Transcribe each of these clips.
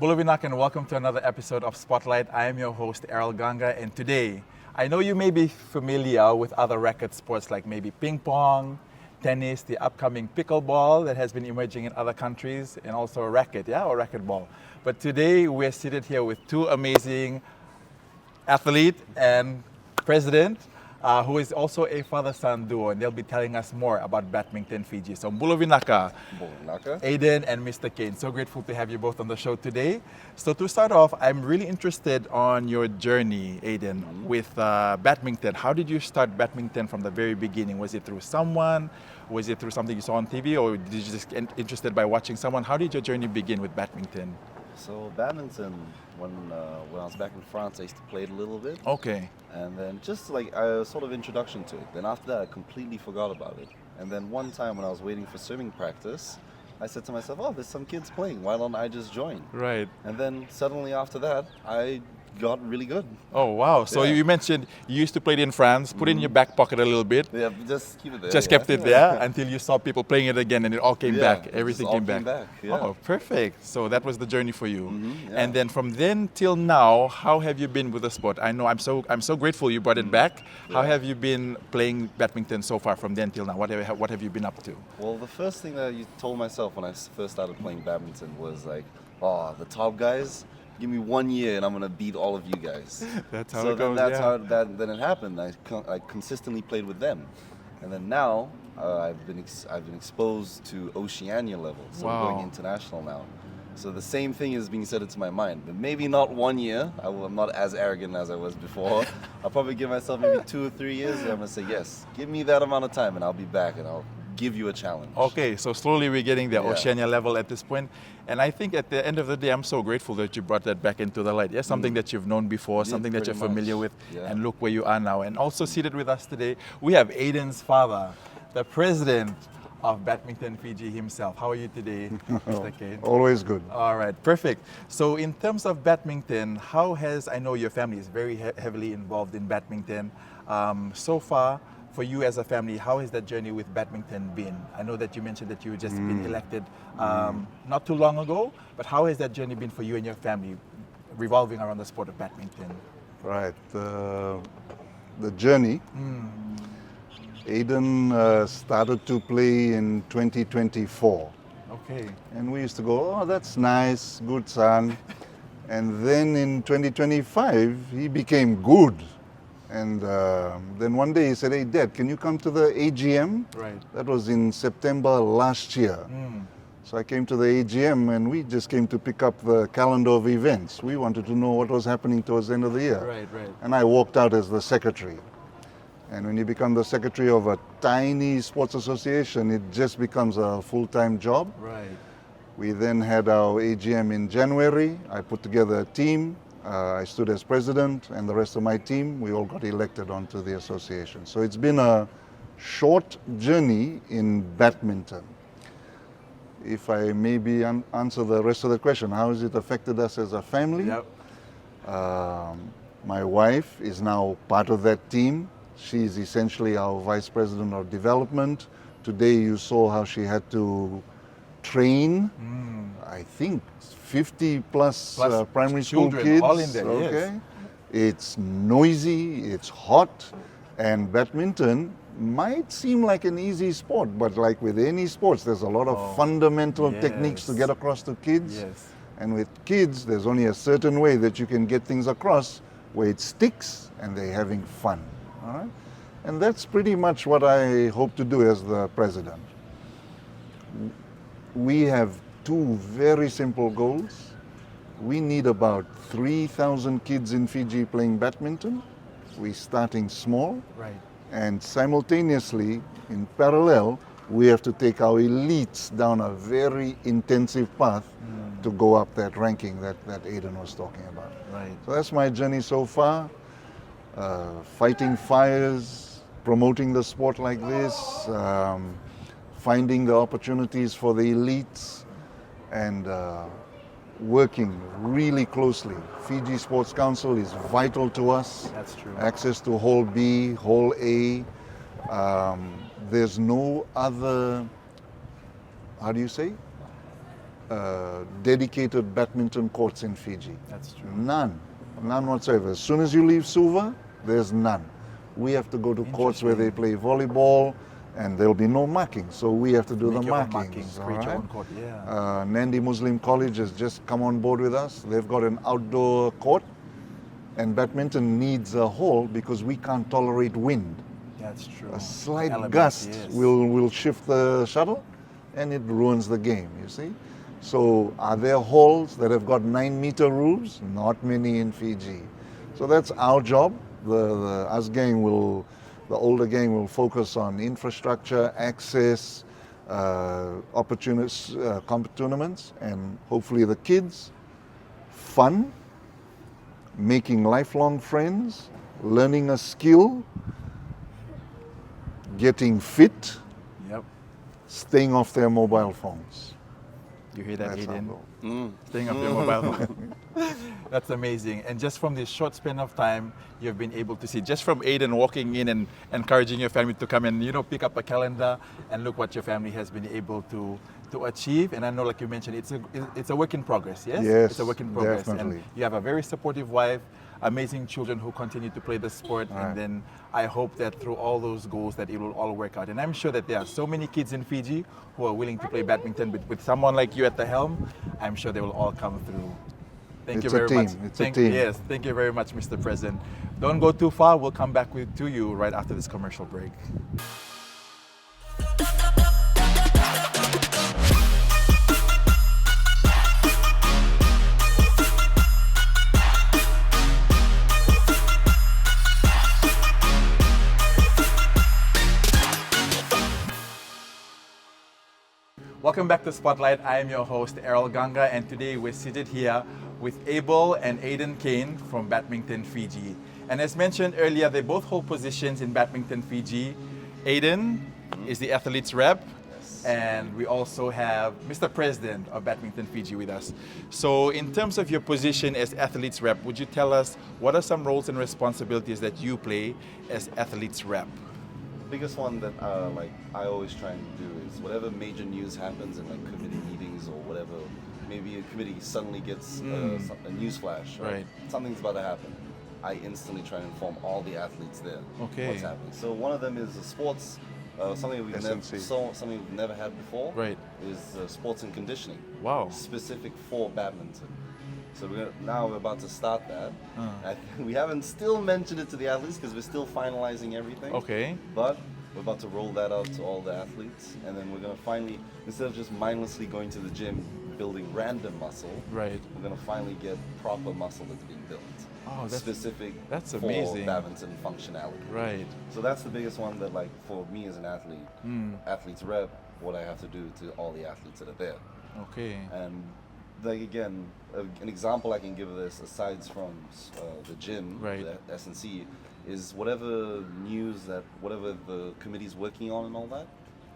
Bulawinak and welcome to another episode of Spotlight. I am your host Errol Ganga, and today I know you may be familiar with other racket sports like maybe ping pong, tennis, the upcoming pickleball that has been emerging in other countries, and also a racket, or racquetball. But today we're seated here with two amazing athlete and president who is also a father-son duo, and they'll be telling us more about badminton Fiji. So Bulawinak, Aiden and Mr. Kane, so grateful to have you both on the show today. So to start off, I'm really interested on your journey, Aiden, with badminton. How did you start badminton from the very beginning? Was it through someone? Was it through something you saw on TV, or did you just get interested by watching someone? How did your journey begin with badminton? So badminton, when I was back in France, I used to play it a little bit. Okay. And then just like a sort of introduction to it. Then after that, I completely forgot about it. And then one time when I was waiting for swimming practice, I said to myself, oh, there's some kids playing. Why don't I just join? Right. And then suddenly after that, I got really good. Oh, wow. So you mentioned you used to play it in France, put it in your back pocket a little bit. Yeah, just keep it there. Just kept it there until you saw people playing it again and it all came back. Everything came back. Yeah. Oh, perfect. So that was the journey for you. And then from then till now, how have you been with the sport? I know I'm so grateful you brought it back. How have you been playing badminton so far from then till now? What have you been up to? Well, the first thing that you told myself when I first started playing badminton was like, oh, the top guys, give me 1 year and I'm gonna beat all of you guys. That's how so it goes. That's how then it happened. I consistently played with them, and then now I've been exposed to Oceania level, so I'm going international now. So the same thing is being said into my mind, but maybe not 1 year. I'm not as arrogant as I was before. I'll probably give myself maybe 2 or 3 years, and I'm gonna say yes. Give me that amount of time, and I'll be back, and I'll give you a challenge. Okay, so slowly we're getting the Oceania level at this point. And I think at the end of the day, I'm so grateful that you brought that back into the light. Yes, something that you've known before, something that you're familiar with, and look where you are now. And also seated with us today, we have Aiden's father, the president of Badminton Fiji himself. How are you today, Mr. Kane? Always good. All right, perfect. So in terms of badminton, I know your family is very heavily involved in badminton. So far, for you as a family, how has that journey with badminton been? I know that you mentioned that you just been elected not too long ago, but how has that journey been for you and your family revolving around the sport of badminton? Right. The journey, Aiden started to play in 2024. Okay. And we used to go, oh, that's nice, good son. And then in 2025, he became good. And then one day he said, hey, Dad, can you come to the AGM? Right. That was in September last year. So I came to the AGM and we just came to pick up the calendar of events. We wanted to know what was happening towards the end of the year. Right. And I walked out as the secretary. And when you become the secretary of a tiny sports association, it just becomes a full-time job. Right. We then had our AGM in January. I put together a team. I stood as president, and the rest of my team, we all got elected onto the association. So it's been a short journey in badminton. If I maybe answer the rest of the question, how has it affected us as a family? Yep. My wife is now part of that team. She's essentially our vice president of development. Today you saw how she had to train, I think, 50 plus primary school kids. All in there, okay. Yes. It's noisy, it's hot, and badminton might seem like an easy sport, but like with any sports, there's a lot of fundamental techniques to get across to kids. Yes. And with kids, there's only a certain way that you can get things across where it sticks and they're having fun. All right? And that's pretty much what I hope to do as the president. We have two very simple goals. We need about 3,000 kids in Fiji playing badminton. We're starting small. Right. And simultaneously, in parallel, we have to take our elites down a very intensive path to go up that ranking that Aiden was talking about. Right. So that's my journey so far. Fighting fires, promoting the sport like this, finding the opportunities for the elites, and working really closely. Fiji Sports Council is vital to us. That's true. Access to Hall B, Hall A. There's no other, how do you say? dedicated badminton courts in Fiji. That's true. None whatsoever. As soon as you leave Suva, there's none. We have to go to courts where they play volleyball, and there'll be no marking. So we have to do Make the your own markings. create your own court, yeah. Nandi Muslim College has just come on board with us. They've got an outdoor court, and badminton needs a hole because we can't tolerate wind. That's true. A slight Element, gust yes. will shift the shuttle, and it ruins the game, you see. So are there halls that have got 9-meter roofs? Not many in Fiji. So that's our job. The older gang will focus on infrastructure, access, opportunities, tournaments, and hopefully the kids, fun, making lifelong friends, learning a skill, getting fit, Yep. staying off their mobile phones. You hear that, That's our Aiden? goal. Staying up your mobile phone. That's amazing. And just from this short span of time, you've been able to see, just from Aiden walking in and encouraging your family to come and, pick up a calendar and look what your family has been able to achieve. And I know, like you mentioned, it's a work in progress, yes? Yes, It's a work in progress. definitely. And you have a very supportive wife, amazing children who continue to play the sport. Right. And then I hope that through all those goals that it will all work out. And I'm sure that there are so many kids in Fiji who are willing to play badminton, but with someone like you at the helm, I'm sure they will all come through. Thank It's you a very team. much. It's a team. Yes, thank you very much, Mr. President. Don't go too far. We'll come back to you right after this commercial break. Welcome back to Spotlight. I am your host, Errol Ganga, and today we're seated here with Abel and Aiden Kane from Badminton Fiji. And as mentioned earlier, they both hold positions in Badminton Fiji. Aiden is the athletes rep, and we also have Mr. President of Badminton Fiji with us. So in terms of your position as athletes rep, would you tell us what are some roles and responsibilities that you play as athletes rep? Biggest one that I always try and do is whatever major news happens in committee meetings or whatever, maybe a committee suddenly gets a news flash, Right. Something's about to happen. I instantly try and inform all the athletes there Okay. what's happening. So one of them is sports, something we've never had before. Right. Is sports and conditioning. Wow. Specific for badminton. So we're about to start that. We haven't still mentioned it to the athletes because we're still finalizing everything. Okay. But we're about to roll that out to all the athletes, and then we're gonna finally, instead of just mindlessly going to the gym building random muscle, Right. we're gonna finally get proper muscle that's being built. Oh, that's specific that's for amazing. badminton functionality. Right. So that's the biggest one that for me as an athlete, athletes rep, what I have to do to all the athletes that are there. Okay. And again, an example I can give of this, aside from the gym, Right. the S&C, is whatever news whatever the committee's working on and all that,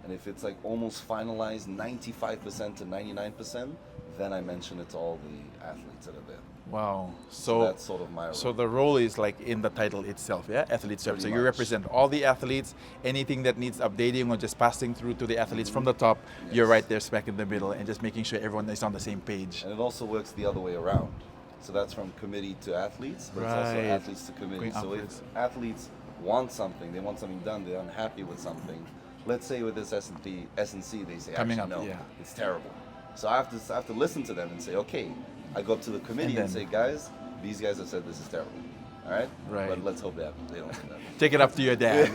and if it's almost finalized 95% to 99%, then I mention it to all the athletes that are there. Wow. So that's sort of my role. So the role is in the title itself, yeah? Athletes rep. So Pretty you much. represent all the athletes, anything that needs updating or just passing through to the athletes from the top, you're right there smack in the middle and just making sure everyone is on the same page. And it also works the other way around. So that's from committee to athletes, but it's also Right. athletes to committee. Going So upwards. if athletes want something done, they're unhappy with something. Let's say with this S&C, they say, Coming actually, up, no, yeah. it's terrible. So I have to listen to them and say, okay, I go up to the committee and, And say, then- guys, these guys have said this is terrible. All right? Right. But let's hope they don't do that. Take it up to your dad.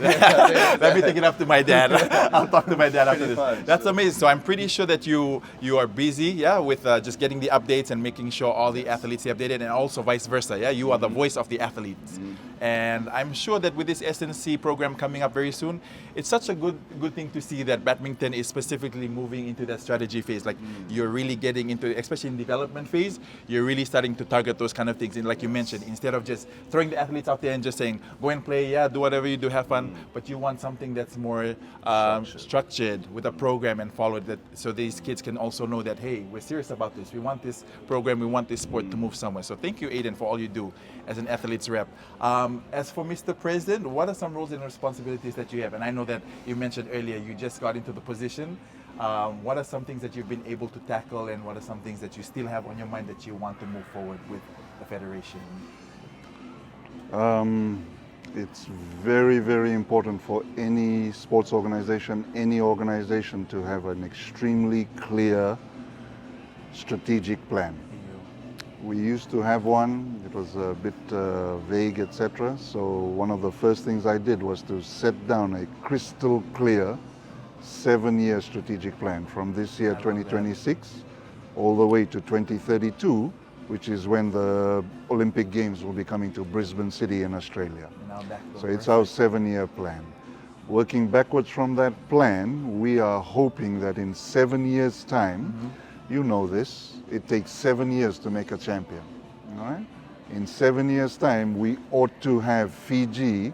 Let me take it up to my dad. I'll talk to my dad after Pretty this. much. That's amazing. So I'm pretty sure that you are busy, yeah, with just getting the updates and making sure all the athletes are updated, and also vice versa, yeah. You are the voice of the athletes, and I'm sure that with this SNC program coming up very soon, it's such a good thing to see that badminton is specifically moving into that strategy phase. You're really getting into, especially in development phase, you're really starting to target those kind of things. And like you mentioned, instead of just throwing the athletes out there and just saying, go and play, yeah, do whatever you do, have fun, but you want something that's more structured with a program and followed that, so these kids can also know that, hey, we're serious about this. We want this program, we want this sport to move somewhere. So thank you, Aiden, for all you do as an athletes rep. As for Mr. President, what are some roles and responsibilities that you have? And I know that you mentioned earlier you just got into the position. What are some things that you've been able to tackle, and what are some things that you still have on your mind that you want to move forward with the federation? It's very, very important for any sports organization, any organization to have an extremely clear strategic plan. We used to have one, it was a bit vague, etc. So one of the first things I did was to set down a crystal clear 7-year strategic plan from this year 2026 all the way to 2032, which is when the Olympic Games will be coming to Brisbane City in Australia. So it's our 7-year plan. Working backwards from that plan, we are hoping that in 7 years' time, you know this, it takes 7 years to make a champion. All right? In 7 years' time, we ought to have Fiji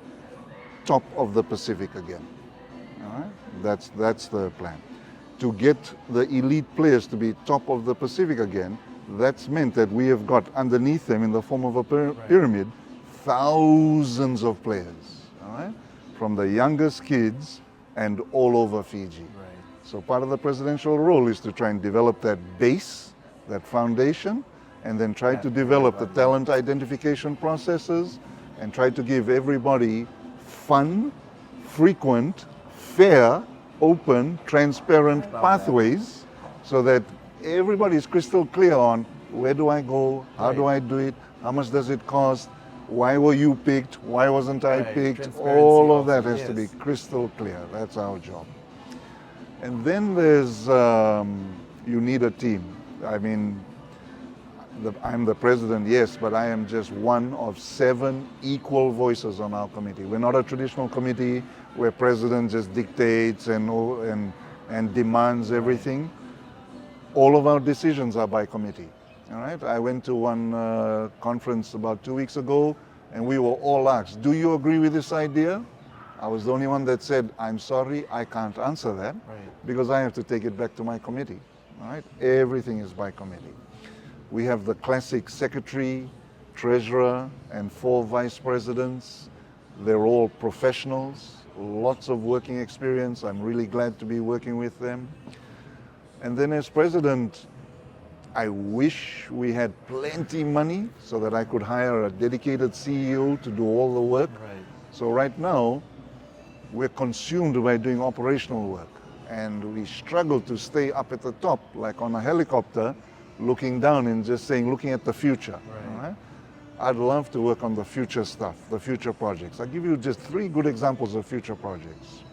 top of the Pacific again. All right? That's the plan. To get the elite players to be top of the Pacific again, that's meant that we have got underneath them in the form of a pyramid thousands of players, all right? From the youngest kids and all over Fiji. So part of the presidential role is to try and develop that base, that foundation, and then try to develop the talent identification processes and try to give everybody fun, frequent, fair, open, transparent pathways so that everybody is crystal clear on where do I go, how do I do it, how much does it cost, why were you picked, why wasn't I picked, all of that has to be crystal clear. That's our job. And then there's, you need a team. I mean, I'm the president, yes, but I am just one of 7 equal voices on our committee. We're not a traditional committee where president just dictates and demands everything. All of our decisions are by committee. All right. I went to one conference about 2 weeks ago, and we were all asked, "Do you agree with this idea?" I was the only one that said, "I'm sorry, I can't answer that because I have to take it back to my committee." All right. Everything is by committee. We have the classic secretary, treasurer, and 4 vice presidents. They're all professionals, lots of working experience. I'm really glad to be working with them. And then as president, I wish we had plenty money so that I could hire a dedicated CEO to do all the work. So right now, we're consumed by doing operational work, and we struggle to stay up at the top, like on a helicopter, looking down and just saying, looking at the future. All right? I'd love to work on the future stuff, the future projects. I'll give you just 3 good examples of future projects.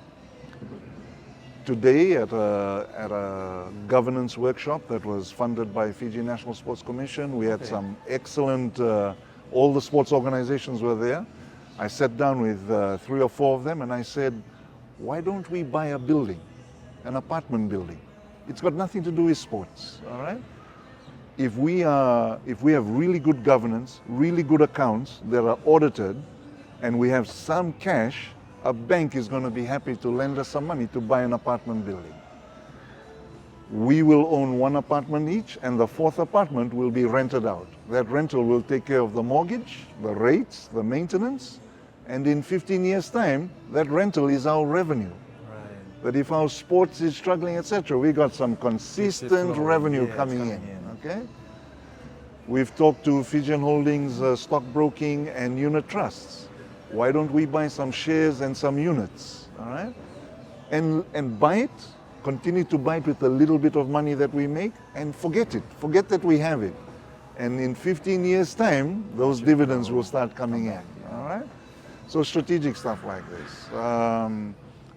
Today at a governance workshop that was funded by Fiji National Sports Commission, we had some excellent, all the sports organizations were there. I sat down with 3 or 4 of them and I said, why don't we buy a building, an apartment building? It's got nothing to do with sports, all right? If we have really good governance, really good accounts that are audited, and we have some cash, a bank is going to be happy to lend us some money to buy an apartment building. We will own 1 apartment each, and the 4th apartment will be rented out. That rental will take care of the mortgage, the rates, the maintenance, and in 15 years' time, that rental is our revenue. But if our sports is struggling, etc., we got some consistent revenue coming in. Okay? We've talked to Fijian Holdings stockbroking and unit trusts. Why don't we buy some shares and some units, all right? And buy it, continue to buy it with a little bit of money that we make, and forget it. Forget that we have it. And in 15 years' time, those dividends will start coming in, all right? So strategic stuff like this.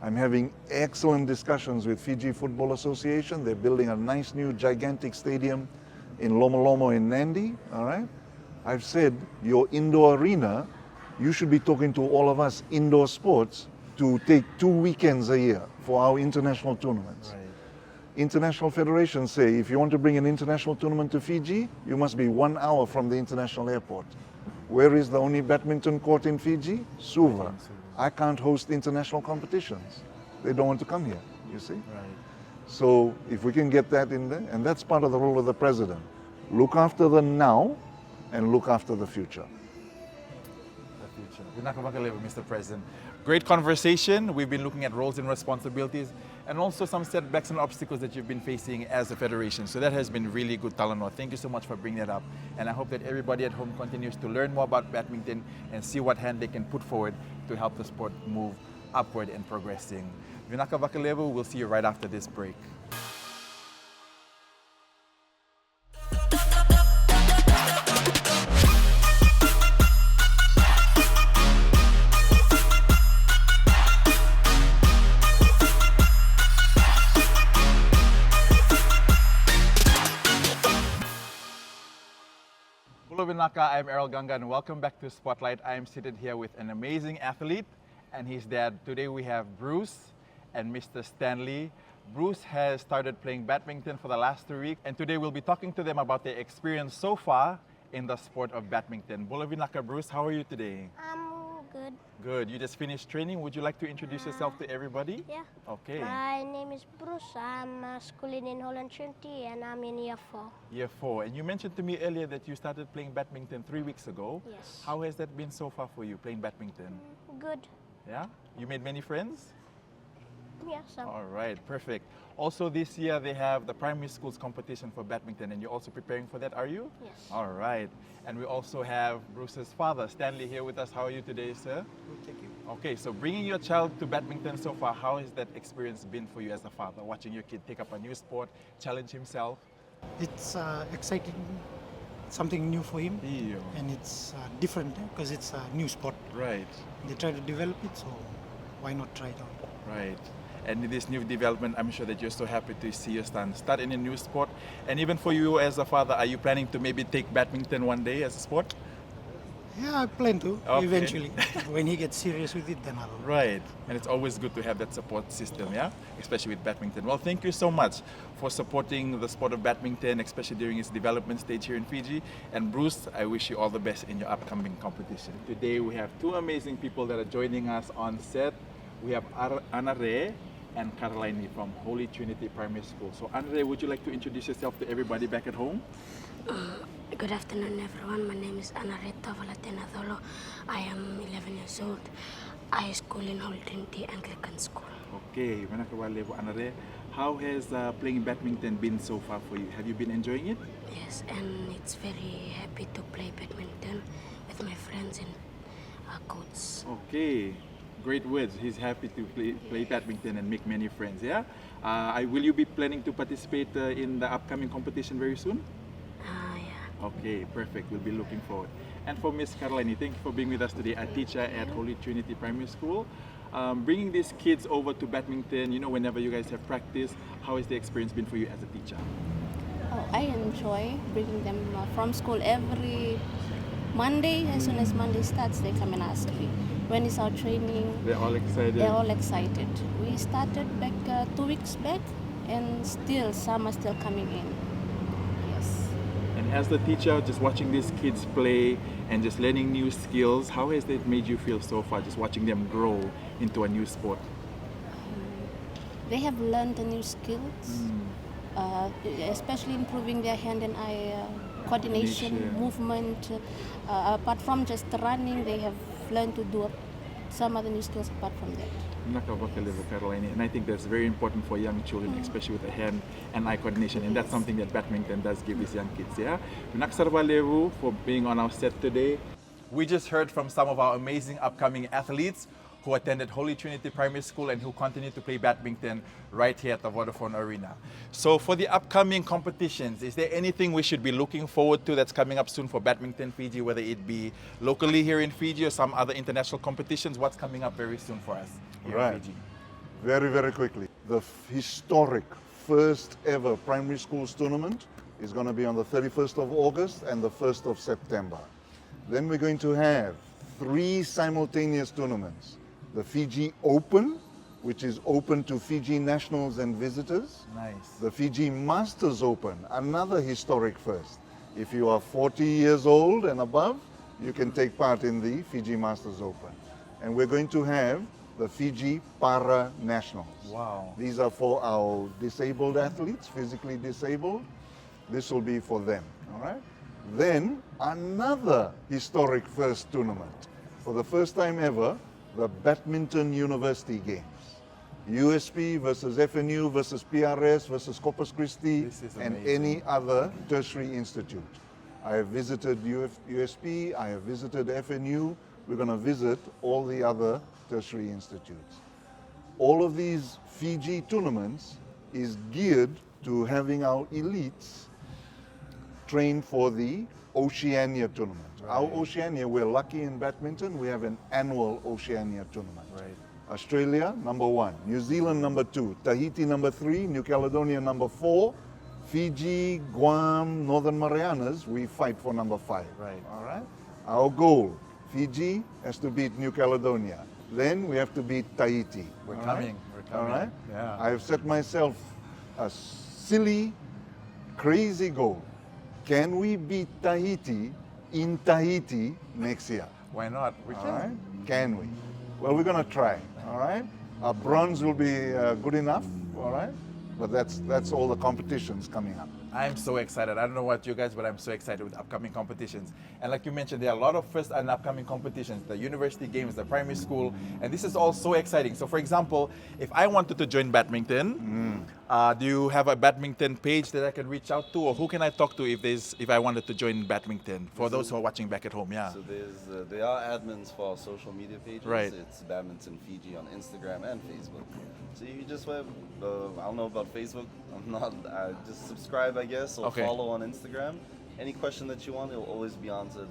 I'm having excellent discussions with Fiji Football Association. They're building a nice new gigantic stadium in Lomolomo in Nandi, all right? I've said, your indoor arena, you should be talking to all of us indoor sports to take 2 weekends a year for our international tournaments. International federations say, if you want to bring an international tournament to Fiji, you must be 1 hour from the international airport. Where is the only badminton court in Fiji? Suva. I can't host international competitions. They don't want to come here, you see? So if we can get that in there, and that's part of the role of the president. Look after the now and look after the future. Mr. President. Great conversation. We've been looking at roles and responsibilities. and also some setbacks and obstacles that you've been facing as a federation. So that has been really good, Talanoa. Thank you so much for bringing that up. And I hope that everybody at home continues to learn more about badminton and see what hand they can put forward to help the sport move upward and progressing. Vinaka Vakalevu, we'll see you right after this break. Hello Vinaka, I'm Errol Ganga and welcome back to Spotlight. I am seated here with an amazing athlete and his dad. Today we have Bruce and Mr. Stanley. Bruce has started playing badminton for the last 3 weeks and today we'll be talking to them about their experience so far in the sport of badminton. Bola Vinaka, Bruce, how are you today? Good. Good. You just finished training. Would you like to introduce yourself to everybody? Yeah. Okay. My name is Bruce. I'm schooling in Holland Trinity and I'm in year 4. Year 4. And you mentioned to me earlier that you started playing badminton 3 weeks ago. Yes. How has that been so far for you, playing badminton? Good. Yeah? You made many friends? Yeah, some. All right, perfect. Also this year they have the primary schools competition for badminton and you're also preparing for that, are you? Yes. All right. And we also have Bruce's father, Stanley, here with us. How are you today, sir? Good, thank you. Okay, so bringing your child to badminton so far, how has that experience been for you as a father, watching your kid take up a new sport, challenge himself? It's exciting, something new for him, Yeah. and it's different because it's a new sport. Right, They try to develop it, so why not try it out? right. And this new development, I'm sure that you're so happy to see your son start in a new sport. And even for you as a father, are you planning to maybe take badminton one day as a sport? Yeah, I plan to Okay. eventually. When he gets serious with it, then I'll. Right, and it's always good to have that support system, yeah? Especially with badminton. Well, thank you so much for supporting the sport of badminton, especially during its development stage here in Fiji. And Bruce, I wish you all the best in your upcoming competition. Today we have two amazing people that are joining us on set. We have Anare and Caroline from Holy Trinity Primary School. So Anare, would you like to introduce yourself to everybody back at home? Good afternoon, everyone. My name is Anareta Valatenadolo. I am 11 years old. I school in Holy Trinity Anglican School. Okay, Anare, how has playing badminton been so far for you? Have you been enjoying it? Yes, and it's very happy to play badminton with my friends and coach. Okay, great words. He's happy to play badminton and make many friends, yeah? Will you be planning to participate in the upcoming competition very soon? Yeah. Okay, perfect. We'll be looking forward. And for Miss Caroline, thank you for being with us today, a teacher at Holy Trinity Primary School. Bringing these kids over to badminton, you know, whenever you guys have practice, how has the experience been for you as a teacher? Oh, I enjoy bringing them from school every Monday. As soon as Monday starts, they come and ask me, when is our training? They're all excited. They're all excited. We started back 2 weeks back, and still some are still coming in. Yes. And as the teacher, just watching these kids play and just learning new skills, how has that made you feel so far, just watching them grow into a new sport? They have learned the new skills, especially improving their hand and eye coordination, Coordination. movement. Apart from just running, they have learned to do some other new skills apart from that. Caroline, and I think that's very important for young children, especially with the hand and eye coordination, and that's something that badminton does give these young kids, yeah? Levu for being on our set today. We just heard from some of our amazing upcoming athletes who attended Holy Trinity Primary School and who continue to play badminton right here at the Vodafone Arena. So for the upcoming competitions, is there anything we should be looking forward to that's coming up soon for Badminton Fiji, whether it be locally here in Fiji or some other international competitions? What's coming up very soon for us here Right. in Fiji? Very, very quickly. The historic first ever primary schools tournament is going to be on the 31st of August and the 1st of September. Then we're going to have 3 simultaneous tournaments. The Fiji Open, which is open to Fiji nationals and visitors. Nice. The Fiji Masters Open, another historic first. If you are 40 years old and above, you can take part in the Fiji Masters Open. And we're going to have the Fiji Para Nationals. Wow. These are for our disabled athletes, physically disabled. This will be for them, all right? Then another historic first tournament. For the first time ever, the Badminton University Games. USP versus FNU versus PRS versus Corpus Christi This is and amazing. any other tertiary institute. I have visited USP, I have visited FNU, we're going to visit all the other tertiary institutes. All of these Fiji tournaments is geared to having our elites train for the Oceania tournament. Our Oceania, we're lucky in badminton, we have an annual Oceania tournament. Right. Australia, number 1. New Zealand, number 2. Tahiti, number 3. New Caledonia, number 4. Fiji, Guam, Northern Marianas, we fight for number 5. Right. All right? Our goal, Fiji has to beat New Caledonia. Then we have to beat Tahiti. We're All coming. We're coming. All right? Yeah. I have set myself a silly, crazy goal. Can we beat Tahiti in Tahiti next year? Why not? We All can. right? Can we? Well, we're going to try. All right? A bronze will be good enough. All right? But that's all the competitions coming up. I'm so excited. I don't know what you guys, but I'm so excited with upcoming competitions. And like you mentioned, there are a lot of first and upcoming competitions, the university games, the primary school, and this is all so exciting. So for example, if I wanted to join badminton, do you have a badminton page that I can reach out to, or who can I talk to if I wanted to join badminton, for those who are watching back at home? Yeah. So there are admins for our social media pages. Right. It's Badminton Fiji on Instagram and Facebook. So you just I don't know about Facebook. I'm not. Just subscribe, I guess, or Okay. follow on Instagram. Any question that you want, it'll always be answered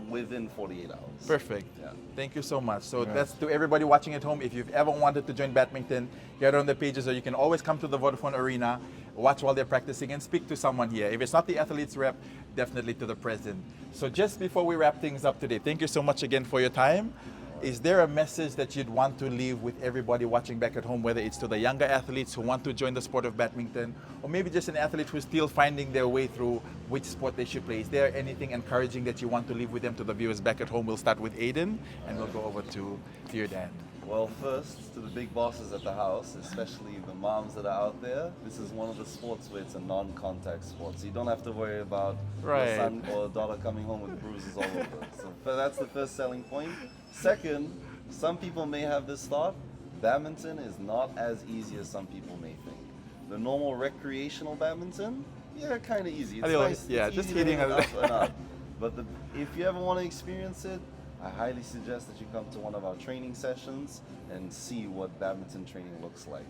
within 48 hours. Perfect. Yeah. Thank you so much. So Yes. that's to everybody watching at home. If you've ever wanted to join badminton, get on the pages, or you can always come to the Vodafone Arena, watch while they're practicing, and speak to someone here. If it's not the athletes rep, definitely to the president. So just before we wrap things up today, thank you so much again for your time. Is there a message that you'd want to leave with everybody watching back at home, whether it's to the younger athletes who want to join the sport of badminton, or maybe just an athlete who's still finding their way through which sport they should play? Is there anything encouraging that you want to leave with them, to the viewers back at home? We'll start with Aiden, and we'll go over to your dad. Well, first, to the big bosses at the house, especially the moms that are out there, this is one of the sports where it's a non-contact sport. So you don't have to worry about Right. your son or daughter coming home with bruises all over. So that's the first selling point. Second, some people may have this thought, badminton is not as easy as some people may think. The normal recreational badminton, yeah, kind of easy. It's little- nice. yeah, it's just easy to hitting hit a- up and up. But if you ever want to experience it, I highly suggest that you come to one of our training sessions and see what badminton training looks like.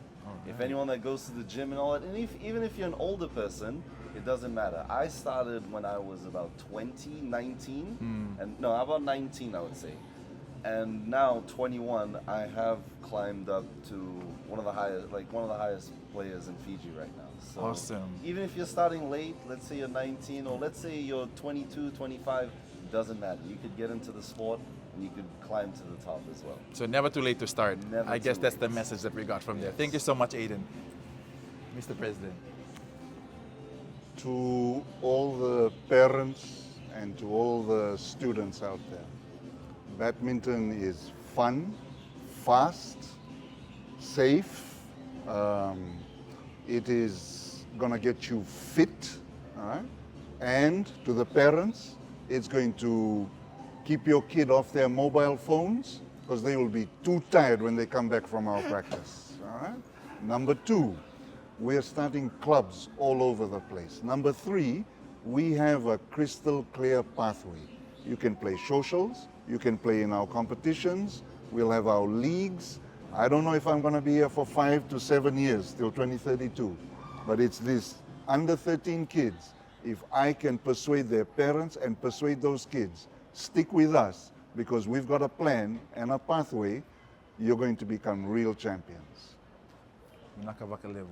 If anyone that goes to the gym and all that, and even if you're an older person, it doesn't matter. I started when I was about 20, 19, and no, about 19 I would say. And now 21, I have climbed up to one of the highest players in Fiji right now. So Awesome. even if you're starting late, let's say you're 19 or let's say you're 22, 25, it doesn't matter. You could get into the sport and you could climb to the top as well. So never too late to start. Never I guess too that's late. the message that we got from there. Yes. Thank you so much, Aiden. Mr. President. To all the parents and to all the students out there, badminton is fun, fast, safe. It is going to get you fit, all right? And to the parents, it's going to keep your kid off their mobile phones because they will be too tired when they come back from our practice, all right? Number 2, we're starting clubs all over the place. Number 3, we have a crystal clear pathway. You can play socials, you can play in our competitions, we'll have our leagues. I don't know if I'm going to be here for 5 to 7 years till 2032, but it's this under 13 kids. If I can persuade their parents and persuade those kids, stick with us because we've got a plan and a pathway, you're going to become real champions. Nakavakalevu.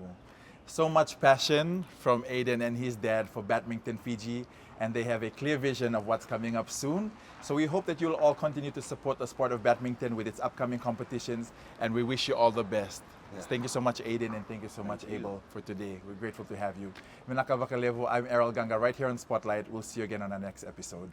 So much passion from Aiden and his dad for Badminton Fiji, and they have a clear vision of what's coming up soon. So we hope that you'll all continue to support the sport of badminton with its upcoming competitions, and we wish you all the best. Yeah. Thank you so much, Aiden, and thank you so much, you. Abel, for today. We're grateful to have you. Minakavakalevu, I'm Errol Ganga, right here on Spotlight. We'll see you again on our next episode.